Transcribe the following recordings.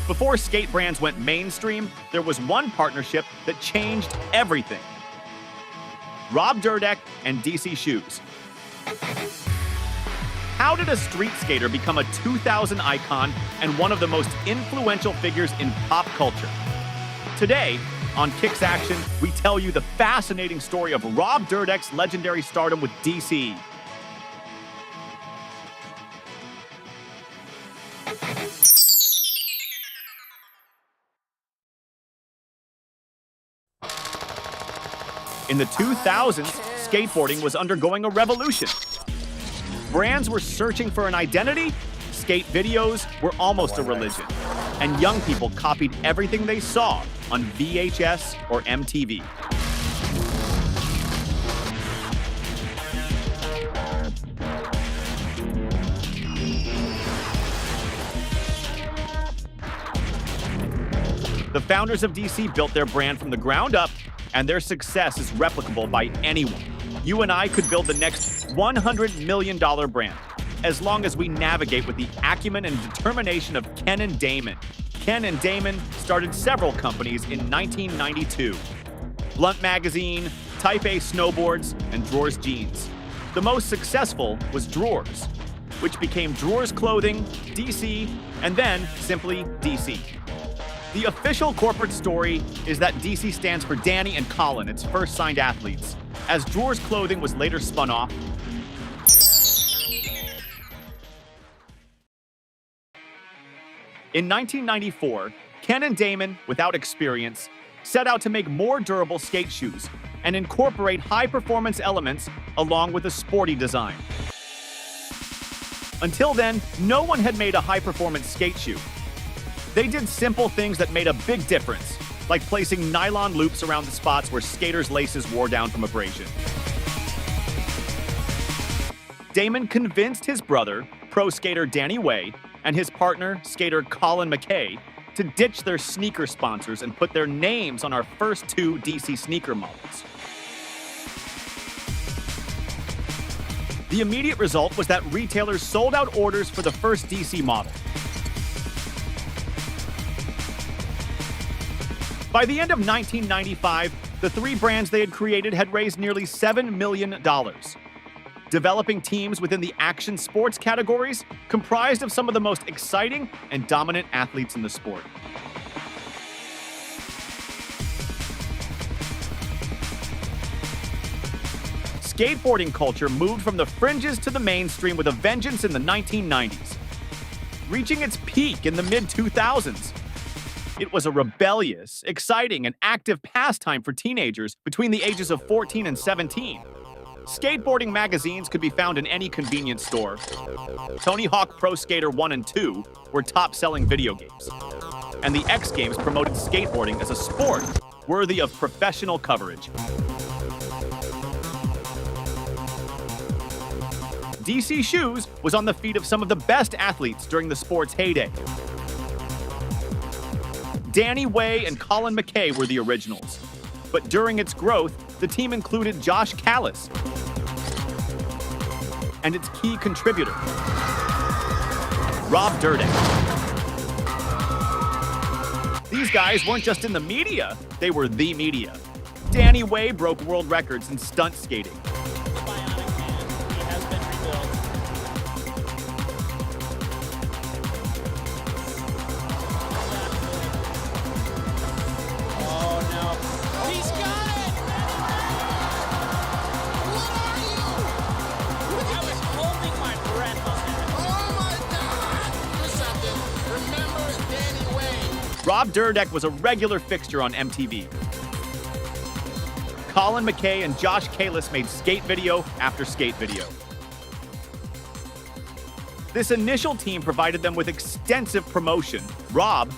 Before skate brands went mainstream, there was one partnership that changed everything. Rob Dyrdek and DC Shoes. How did a street skater become a 2000 icon and one of the most influential figures in pop culture? Today, on Kicks Action, we tell you the fascinating story of Rob Dyrdek's legendary stardom with DC. In the 2000s, skateboarding was undergoing a revolution. Brands were searching for an identity, skate videos were almost a religion, and young people copied everything they saw on VHS or MTV. The founders of DC built their brand from the ground up, and their success is replicable by anyone. You and I could build the next $100 million brand, as long as we navigate with the acumen and determination of Ken and Damon. Ken and Damon started several companies in 1992. Blunt Magazine, Type A Snowboards, and Drawers Jeans. The most successful was Drawers, which became Drawers Clothing, DC, and then simply DC. The official corporate story is that DC stands for Danny and Colin, its first signed athletes, as Drawers Clothing was later spun off. In 1994, Ken and Damon, without experience, set out to make more durable skate shoes and incorporate high-performance elements along with a sporty design. Until then, no one had made a high-performance skate shoe. They did simple things that made a big difference, like placing nylon loops around the spots where skaters' laces wore down from abrasion. Damon convinced his brother, pro skater Danny Way, and his partner, skater Colin McKay, to ditch their sneaker sponsors and put their names on our first two DC sneaker models. The immediate result was that retailers sold out orders for the first DC model. By the end of 1995, the three brands they had created had raised nearly $7 million. Developing teams within the action sports categories comprised of some of the most exciting and dominant athletes in the sport. Skateboarding culture moved from the fringes to the mainstream with a vengeance in the 1990s, reaching its peak in the mid-2000s. It was a rebellious, exciting, and active pastime for teenagers between the ages of 14 and 17. Skateboarding magazines could be found in any convenience store. Tony Hawk Pro Skater 1 and 2 were top-selling video games. And the X Games promoted skateboarding as a sport worthy of professional coverage. DC Shoes was on the feet of some of the best athletes during the sport's heyday. Danny Way and Colin McKay were the originals. But during its growth, the team included Josh Callis and its key contributor, Rob Dyrdek. These guys weren't just in the media, they were the media. Danny Way broke world records in stunt skating. Rob Dyrdek was a regular fixture on MTV. Colin McKay and Josh Callis made skate video after skate video. This initial team provided them with extensive promotion, Rob,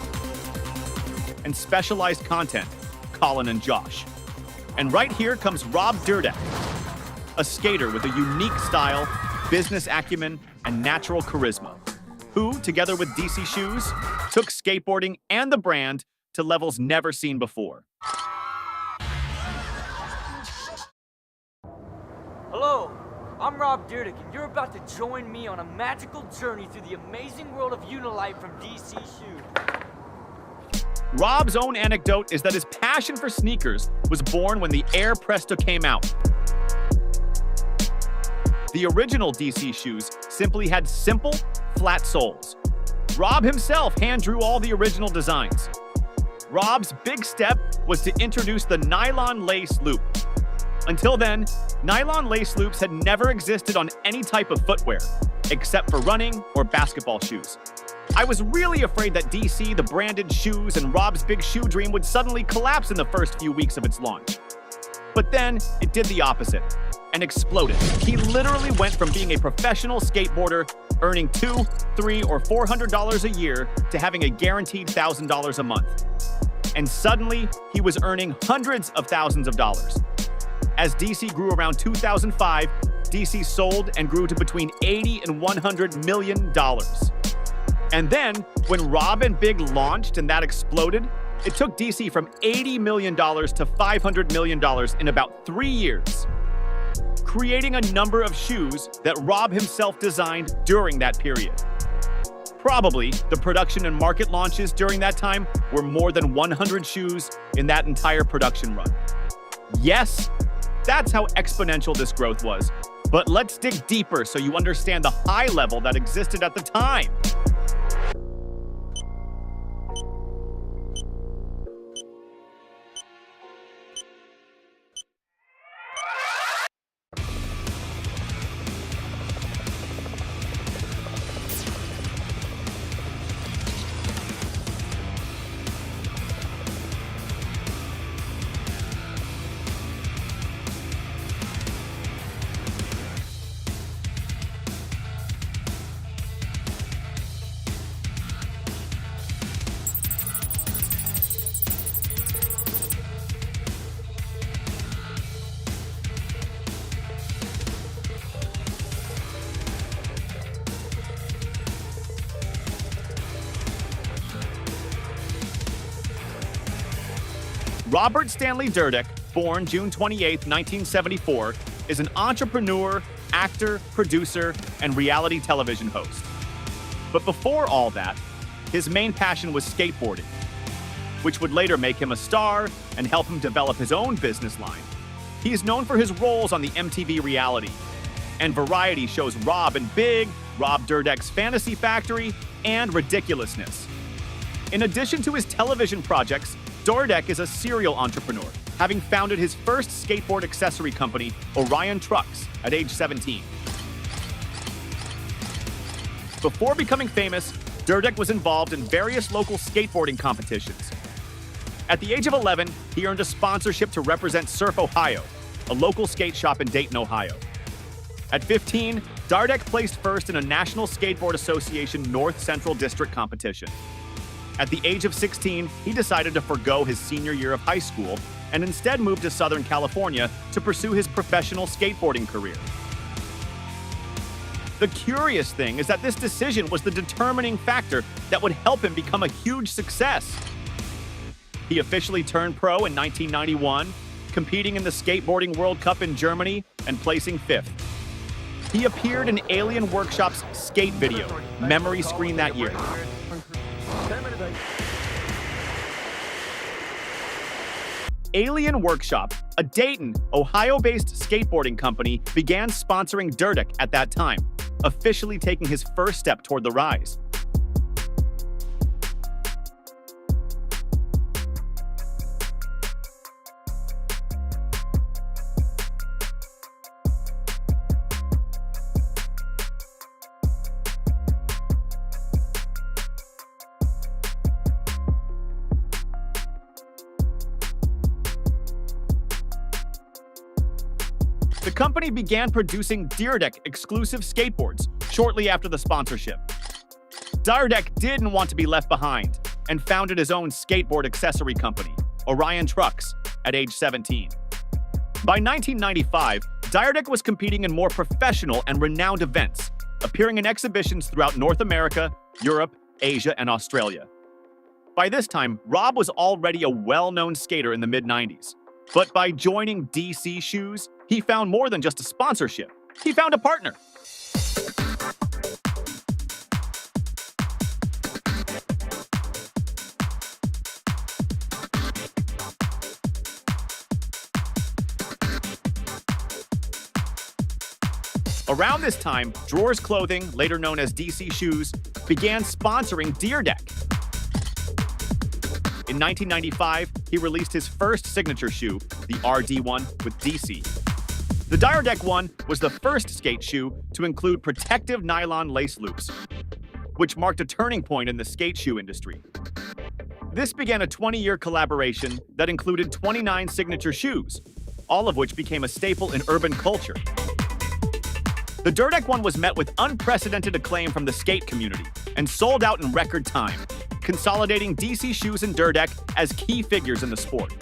and specialized content, Colin and Josh. And right here comes Rob Dyrdek, a skater with a unique style, business acumen, and natural charisma, who, together with DC Shoes, took skateboarding and the brand to levels never seen before. Hello, I'm Rob Dyrdek, and you're about to join me on a magical journey through the amazing world of Unilite from DC Shoes. Rob's own anecdote is that his passion for sneakers was born when the Air Presto came out. The original DC shoes simply had simple, flat soles. Rob himself hand-drew all the original designs. Rob's big step was to introduce the nylon lace loop. Until then, nylon lace loops had never existed on any type of footwear, except for running or basketball shoes. I was really afraid that DC, the branded shoes, and Rob's big shoe dream would suddenly collapse in the first few weeks of its launch. But then, it did the opposite and exploded. He literally went from being a professional skateboarder, earning $200, $300, or $400 a year, to having a guaranteed $1,000 a month. And suddenly, he was earning hundreds of thousands of dollars. As DC grew around 2005, DC sold and grew to between $80 and $100 million. And then, when Rob and Big launched and that exploded, it took DC from $80 million to $500 million in about 3 years, creating a number of shoes that Rob himself designed during that period. Probably, the production and market launches during that time were more than 100 shoes in that entire production run. Yes, that's how exponential this growth was. But let's dig deeper so you understand the high level that existed at the time. Robert Stanley Dyrdek, born June 28, 1974, is an entrepreneur, actor, producer, and reality television host. But before all that, his main passion was skateboarding, which would later make him a star and help him develop his own business line. He is known for his roles on the MTV reality and variety shows Rob and Big, Rob Dyrdek's Fantasy Factory, and Ridiculousness. In addition to his television projects, Dyrdek is a serial entrepreneur, having founded his first skateboard accessory company, Orion Trucks, at age 17. Before becoming famous, Dyrdek was involved in various local skateboarding competitions. At the age of 11, he earned a sponsorship to represent Surf Ohio, a local skate shop in Dayton, Ohio. At 15, Dyrdek placed first in a National Skateboard Association North Central District competition. At the age of 16, he decided to forgo his senior year of high school and instead moved to Southern California to pursue his professional skateboarding career. The curious thing is that this decision was the determining factor that would help him become a huge success. He officially turned pro in 1991, competing in the Skateboarding World Cup in Germany and placing 5th. He appeared in Alien Workshop's skate video, Memory Screen, that year. Alien Workshop, a Dayton, Ohio-based skateboarding company, began sponsoring Dyrdek at that time, officially taking his first step toward the rise. The company began producing Dyrdek exclusive skateboards shortly after the sponsorship. Dyrdek didn't want to be left behind and founded his own skateboard accessory company, Orion Trucks, at age 17. By 1995, Dyrdek was competing in more professional and renowned events, appearing in exhibitions throughout North America, Europe, Asia, and Australia. By this time, Rob was already a well-known skater in the mid-90s. But by joining DC Shoes, he found more than just a sponsorship. He found a partner. Around this time, Drawers Clothing, later known as DC Shoes, began sponsoring Dyrdek. In 1995, he released his first signature shoe, the RD1 with DC. The Dyrdek 1 was the first skate shoe to include protective nylon lace loops, which marked a turning point in the skate shoe industry. This began a 20-year collaboration that included 29 signature shoes, all of which became a staple in urban culture. The Dyrdek 1 was met with unprecedented acclaim from the skate community and sold out in record time, consolidating DC Shoes and Dyrdek as key figures in the sport.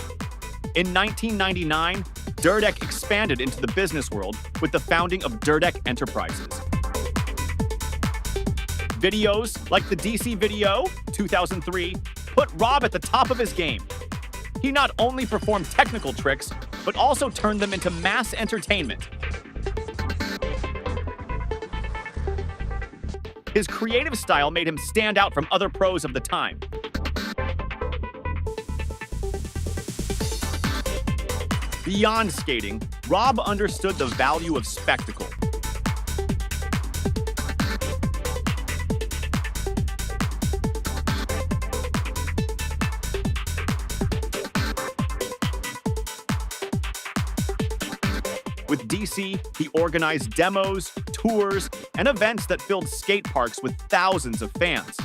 In 1999, Dyrdek expanded into the business world with the founding of Dyrdek Enterprises. Videos like the DC video, 2003, put Rob at the top of his game. He not only performed technical tricks, but also turned them into mass entertainment. His creative style made him stand out from other pros of the time. Beyond skating, Rob understood the value of spectacle. With DC, he organized demos, tours, and events that filled skate parks with thousands of fans.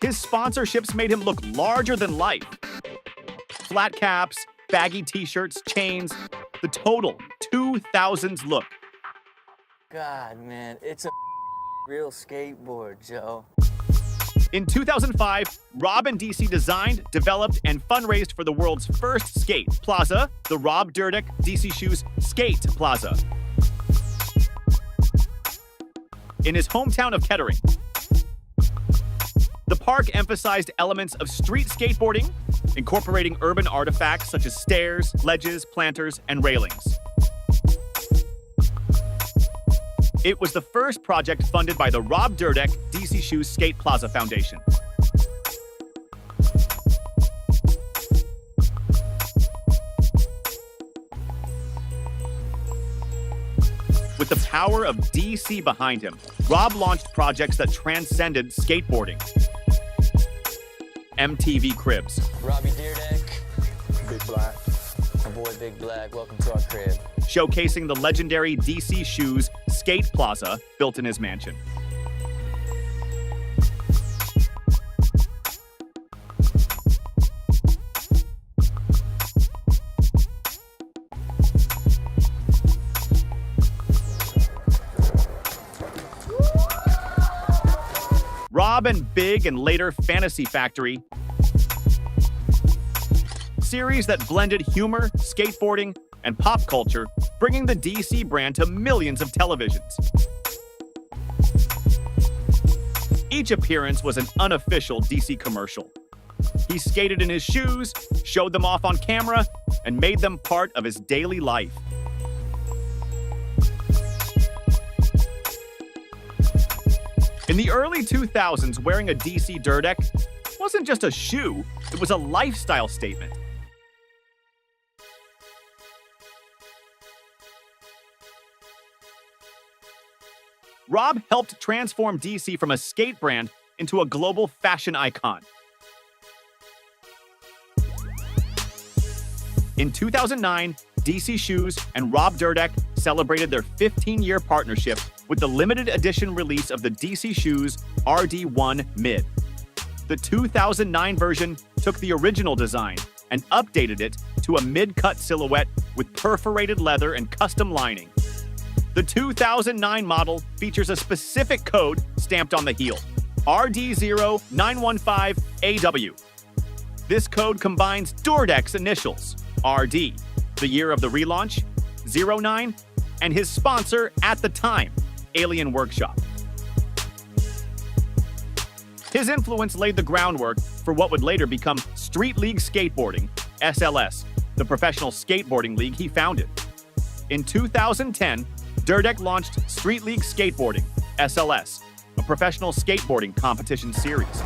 His sponsorships made him look larger than life. Flat caps, baggy t-shirts, chains, the total 2000s look. God, man, it's a real skateboard, Joe. In 2005, Rob and DC designed, developed, and fundraised for the world's first skate plaza, the Rob Dyrdek DC Shoes Skate Plaza, in his hometown of Kettering. The park emphasized elements of street skateboarding, incorporating urban artifacts such as stairs, ledges, planters, and railings. It was the first project funded by the Rob Dyrdek DC Shoes Skate Plaza Foundation. With the power of DC behind him, Rob launched projects that transcended skateboarding. MTV Cribs. Robbie Dyrdek. Big Black. My boy Big Black, welcome to our crib. Showcasing the legendary DC Shoes Skate Plaza built in his mansion. Rob and Big and later Fantasy Factory, series that blended humor, skateboarding, and pop culture, bringing the DC brand to millions of televisions. Each appearance was an unofficial DC commercial. He skated in his shoes, showed them off on camera, and made them part of his daily life. In the early 2000s, wearing a DC Dyrdek wasn't just a shoe, it was a lifestyle statement. Rob helped transform DC from a skate brand into a global fashion icon. In 2009, DC Shoes and Rob Dyrdek celebrated their 15-year partnership with the limited edition release of the DC Shoes RD1 Mid. The 2009 version took the original design and updated it to a mid-cut silhouette with perforated leather and custom lining. The 2009 model features a specific code stamped on the heel, RD0915AW. This code combines Dyrdek's initials, RD, the year of the relaunch, 09, and his sponsor at the time, Alien Workshop. His influence laid the groundwork for what would later become Street League Skateboarding, SLS, the professional skateboarding league he founded. In 2010, Dyrdek launched Street League Skateboarding, SLS, a professional skateboarding competition series.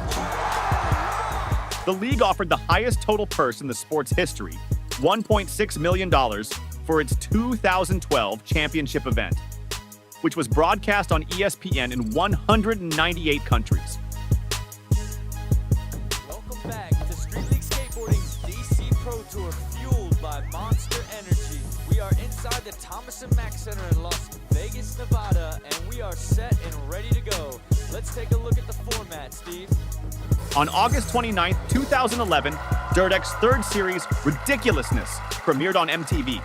The league offered the highest total purse in the sport's history, $1.6 million, for its 2012 championship event. which was broadcast on ESPN in 198 countries. Welcome back to Street League Skateboarding's DC Pro Tour, fueled by Monster Energy. We are inside the Thomas & Mack Center in Las Vegas, Nevada, and we are set and ready to go. Let's take a look at the format, Steve. On August 29, 2011, Dyrdek's third series, Ridiculousness, premiered on MTV.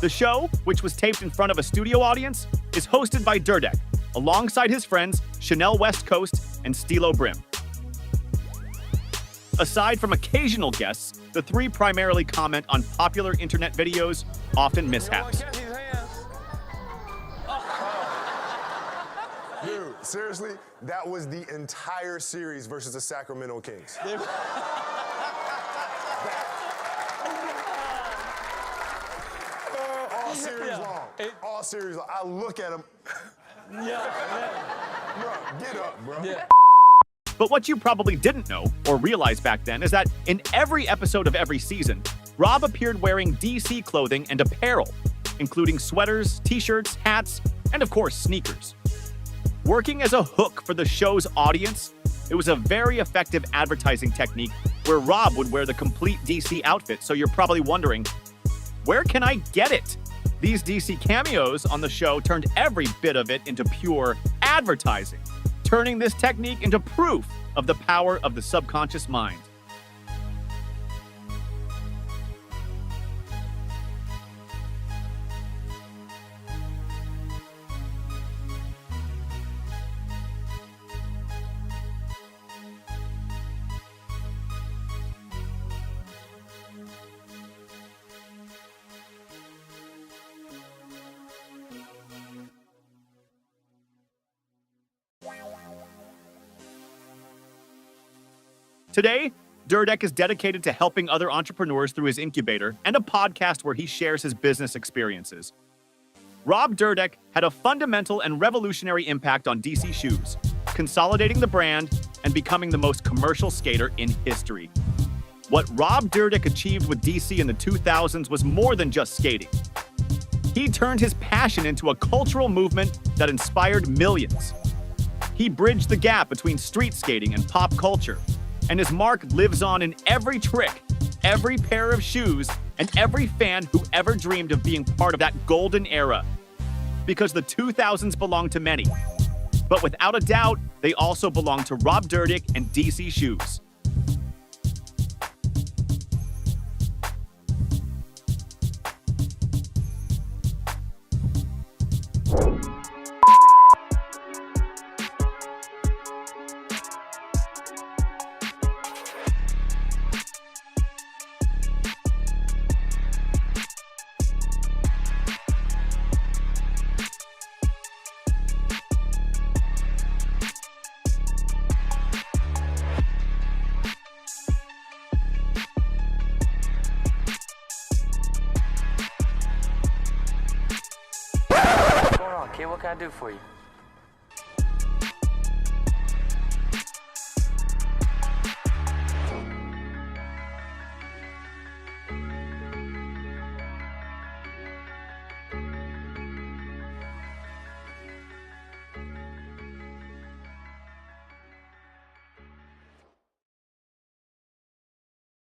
The show, which was taped in front of a studio audience, is hosted by Dyrdek, alongside his friends Chanel West Coast and Stilo Brim. Aside from occasional guests, the three primarily comment on popular internet videos, often mishaps. Dude, seriously, that was the entire series versus the Sacramento Kings. All series long. All series long. I look at him. Bro, get up, bro. But what you probably didn't know or realize back then is that in every episode of every season, Rob appeared wearing DC clothing and apparel, including sweaters, t-shirts, hats, and of course, sneakers. Working as a hook for the show's audience, it was a very effective advertising technique where Rob would wear the complete DC outfit, so you're probably wondering, where can I get it? These DC cameos on the show turned every bit of it into pure advertising, turning this technique into proof of the power of the subconscious mind. Today, Dyrdek is dedicated to helping other entrepreneurs through his incubator and a podcast where he shares his business experiences. Rob Dyrdek had a fundamental and revolutionary impact on DC Shoes, consolidating the brand and becoming the most commercial skater in history. What Rob Dyrdek achieved with DC in the 2000s was more than just skating. He turned his passion into a cultural movement that inspired millions. He bridged the gap between street skating and pop culture, and his mark lives on in every trick, every pair of shoes, and every fan who ever dreamed of being part of that golden era. Because the 2000s belong to many, but without a doubt, they also belong to Rob Dyrdek and DC Shoes. Kid, what can I do for you?